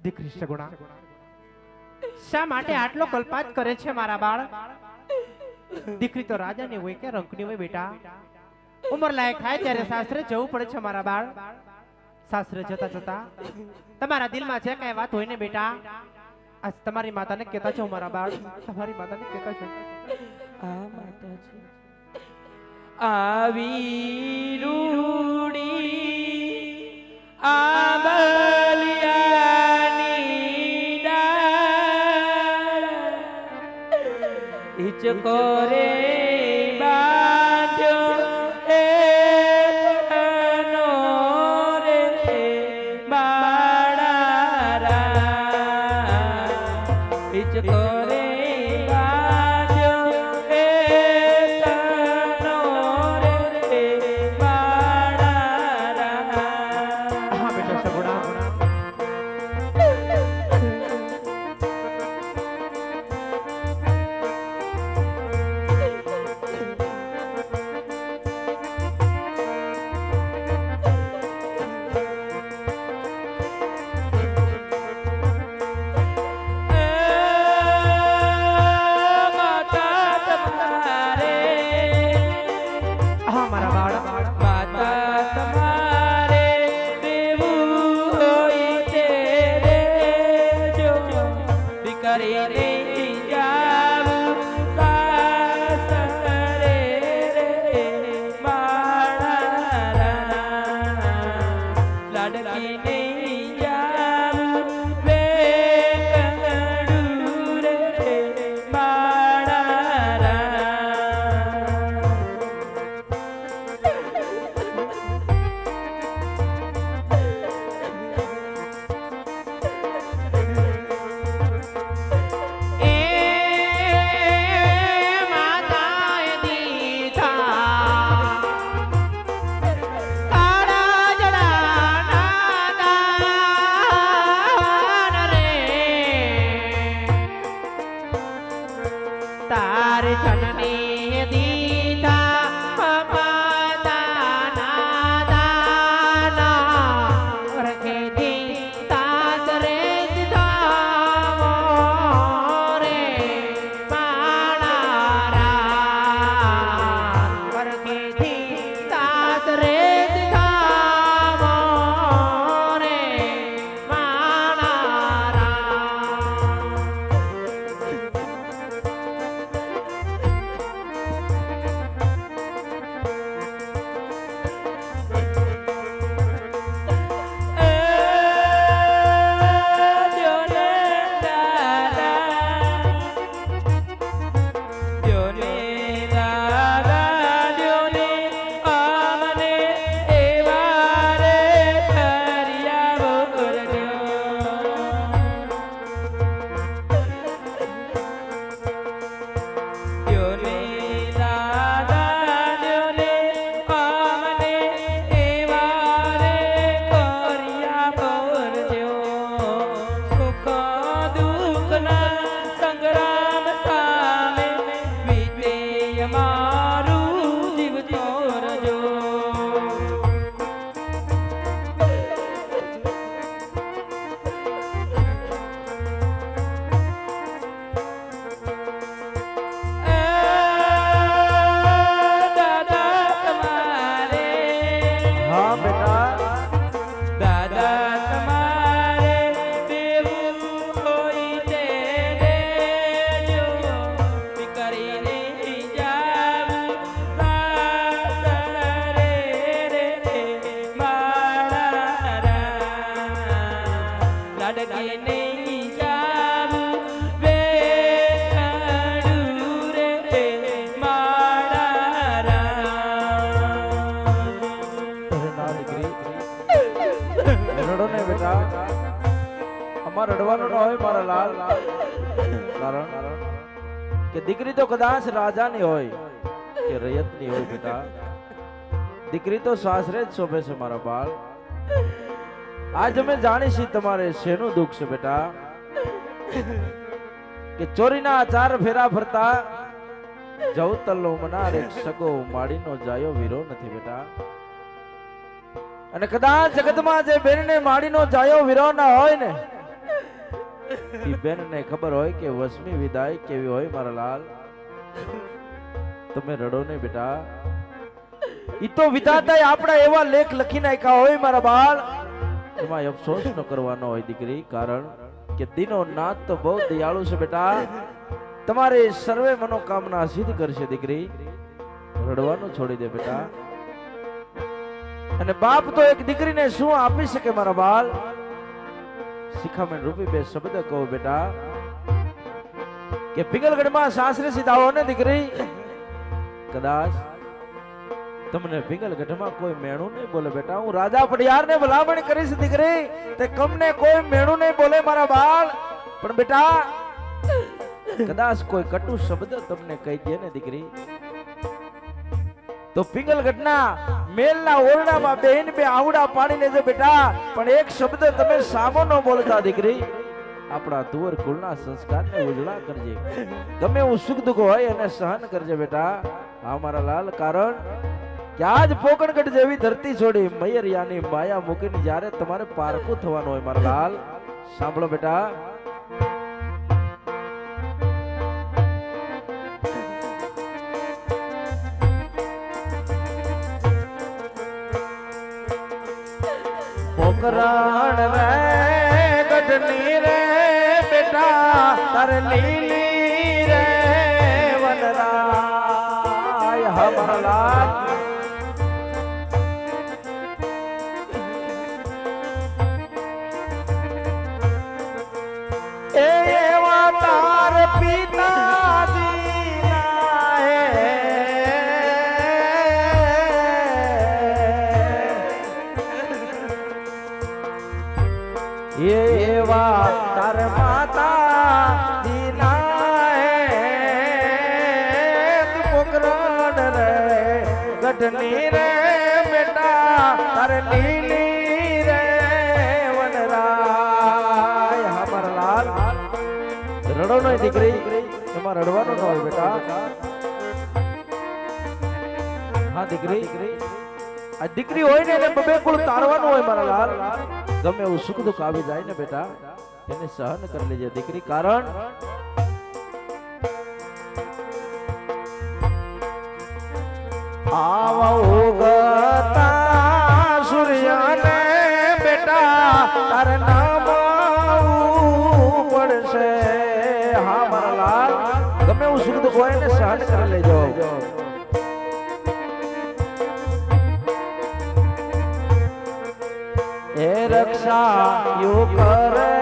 દીકરી સગુણા શા માટે આટલો કલ્પાત કરે છે મારા બાળ? દીકરી તો રાજાની હોય કે રંકની હોય બેટા? ઉંમર લાયક થાય ત્યારે સાસરે જવું પડે છે મારા બાળ. સાસરે જતા જતા તમારા દિલમાં જે કઈ વાત હોય ને બેટા, આજ તમારી માતાને કહેતા છો મારા બાળ, તમારી માતાને કહેતા છો. આ માતાજી આવી રૂડી આંબલિયાની ડાળ હિચકો રે બાંધ્યો એ તનો રે બાળારા હિચકો રે બાંધ્યો એ તનો રે બાળારા. હા બેટા સગુણા, હા મારા બાળ, માતા તમારે દેવું હોય તે દેજો, દીકરીને જાવું સાસરે રે માળારા, લાડકીને જાવું વેકણું રે માળારા. એ માતાએ દીધા તારા જડાના દાન રે, તારે જનની દીધા માતાના દાના, રખેથી તાતરે દીધા રે માળારા, રખેથી તાતરે દીધા રે માળારા. કે દીકરી તો કદાચ રાજાની હોય કે રયતની હોય બેટા, દીકરી તો સાસરે જ શોભે છે મારા બાળ. આજ અમે જાણીશી તમારે શેનું દુઃખ છે બેટા, કે ચોરીના ચાર ફેરા ફરતા જવતલ્લો મનાર એક સગો માડીનો જાયો વીરો નથી બેટા. અને કદાચ જગતમાં જે બેનને માડીનો જાયો વીરો ના હોય ને ઈ બેનને ખબર હોય કે વસમી વિદાય કેવી હોય મારા લાલ. તમે રડો નહીં બેટા. ઈ તો વિધાતાએ આપણા એવા લેખ લખી નાખ્યા હોય મારા બાળ, એમાં અફસોસ ન કરવાનો હોય દીકરી. કારણ કે દીનો નાથ તો બહુ દયાળુ છે બેટા. તમારે સર્વે મનોકામના સિદ્ધ કરશે દીકરી. રડવાનું છોડી દે બેટા. અને બાપ તો એક દીકરીને શું આપી શકે મારા બાળ? શિખામણ રૂપી બે શબ્દ કહો બેટા કે પિંગલગઢમાં સાસરે સીધાવો ને દીકરી. કદાચ તમને પિંગલગઢમાં કોઈ મેણું નહીં બોલે બેટા. હું રાજા પડિયારને ભલામણ કરીશ દીકરી, તે કમને કોઈ મેણું નહીં બોલે મારા બાળ. પણ બેટા કદાચ કોઈ કટુ શબ્દ તમને કહી દે ને દીકરી, તો પિંગલગઢના મેલના ઓરડામાં બેન બે આવડા પાડીને જો બેટા, પણ એક શબ્દ તમે સામો ન બોલતા દીકરી. આપણા તુવર કુળના સંસ્કારને ઉજળા કરજે. ગમે એવું સુખ દુઃખ હોય એને સહન કરજે બેટા. હા મારા લાલ. કારણ કે આજ પોકણગઢ જેવી ધરતી છોડી મૈયરિયાની માયા મૂકીને જ્યારે તમારે પારકું થવાનું હોય મારા લાલ, સાંભળો બેટા. પોકરણ રે ગઢની રે બેટા, તાર લીલી રે વનરાય. હા મારા લાલ. એવા તાર પિતાજી ના એવા તાર માતા પોકરણ રે ગઢની રે બેટા, તાર લીલી રે વનરાય. હા મારા લાલ. રડો નહીં દીકરી, એમાં રડવાનું ન હોય બેટા. હા દીકરી, આ દીકરી હોય ને એને બબે કુળ તારવાનું હોય મારા લાલ. ગમે એવું સુખ દુઃખ આવી જાય ને બેટા, એને સહન કરી લેજે દીકરી. કારણ આવા ઉગતા સૂર્યને બેટા તારે નામ પડશે. હા મારા લાલ. ગમે એવું સુખ દુઃખ હોય ને સહન કરી લેજો. એ રક્ષા યુ કરે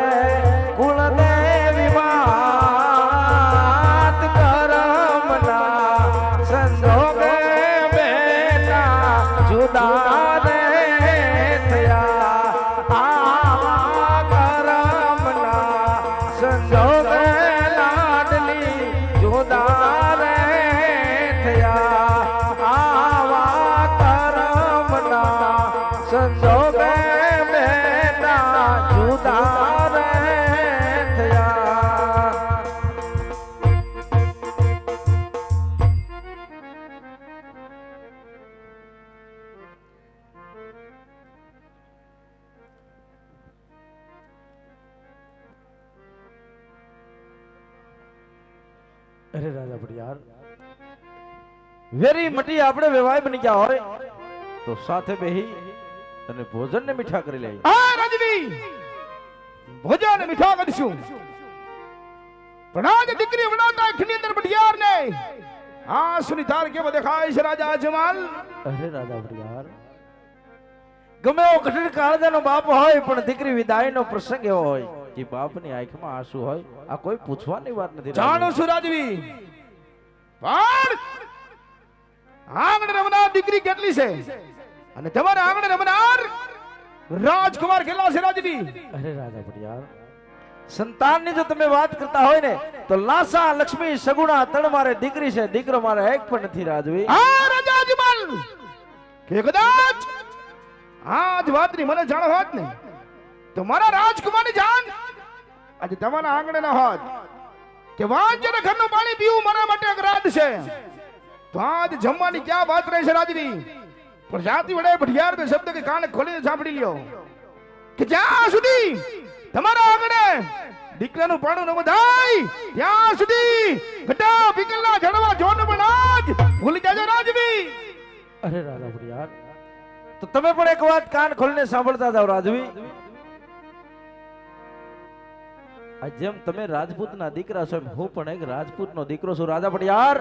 કુળદેવી માત, કરમના સંજોગ બેટા જુદા રે થયા. આવા કરમના સંજોગ લાડલી જુદા રે થયા. આવા કરમના સંજોગ અરે રાજા પડિયાર, વેરી મટી આપણે વેવાય બની ગયા હોય તો સાથે બેહી અને ભોજન ને મીઠા કરી લઈએ. હા રાજવી, ભોજન મીઠા કરીશું. પણ આજ દીકરી વડાતા આંખની અંદર પડિયાર ને આ સુનિધાર કેવો દેખાય છે રાજા અજમલ. અરે રાજા પડિયાર, ગમે એવો કઠિન કાળજાનો બાપ હોય પણ દીકરી વિદાયનો પ્રસંગ એવો હોય કે બાપની આંખમાં આંસુ હોય. આ કોઈ પૂછવાની વાત નથી. જાણું છું રાજવી, પણ આંગણે રમનાર દીકરી કેટલી છે અને તમારા આંગણે રમનાર રાજકુમાર કેટલા છે રાજવી? અરે રાજા પડિયાર, સંતાનની જો તમે વાત કરતા હોય ને તો લાસા લક્ષ્મી સગુણા ત્રણ મારે દીકરી છે, દીકરો મારે એક પણ નથી રાજવી. હા રાજા અજમલ, કે કદાચ આજ વાતની મને જાણ હોત ને તો મારા રાજકુમારની જાન આજે તમારા આંગણે ન હોત. કે વાંજને ઘરનું પાણી પીવું મારા માટે અઘરાધ છે, તો આજ જમવાની ક્યાં વાત રહી છે રાજવી? પણ જાતિ વડે ભડિયાર બે શબ્દ કે કાન ખોલીને સાંભળી લ્યો કે જ્યાં સુધી તમારા આંગણે દીકરાનું પાણું ન બધાય ત્યાં સુધી ઘટા પિંગલના ઝડવા જોન બનાજ ભૂલી જાજો રાજવી. અરે રાજા ભડિયાર, તો તમે પણ એક વાત કાન ખોલીને સાંભળતા જાઓ રાજવી. આ જેમ તમે રાજપૂતના દીકરા છો એમ હું પણ એક રાજપૂતનો દીકરો છું રાજા ભડિયાર.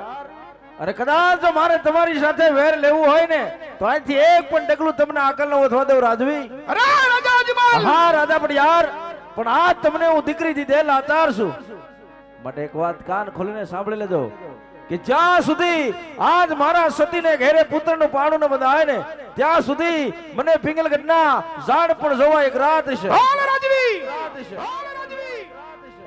અરે કદાચ જો મારે તમારી સાથે વેર લેવું હોય ને તો અહીંથી એક પણ ડગલું તમને આકલ ન વધવા દઉં રાજવી. અરે રાજા અજમલ, હા રાજા ભડિયાર, પણ આ તમને હું દીકરી દીધે લાચાર છું. માટે એક વાત કાન ખોલીને સાંભળી લેજો કે જ્યાં સુધી આજ મારા સતીને ઘેરે પુત્રનું પાણું ન બંધાય ને ત્યાં સુધી મને પિંગલગઢના ઝાડ પણ જોવા એક રાત છે. હાલ રાજવી,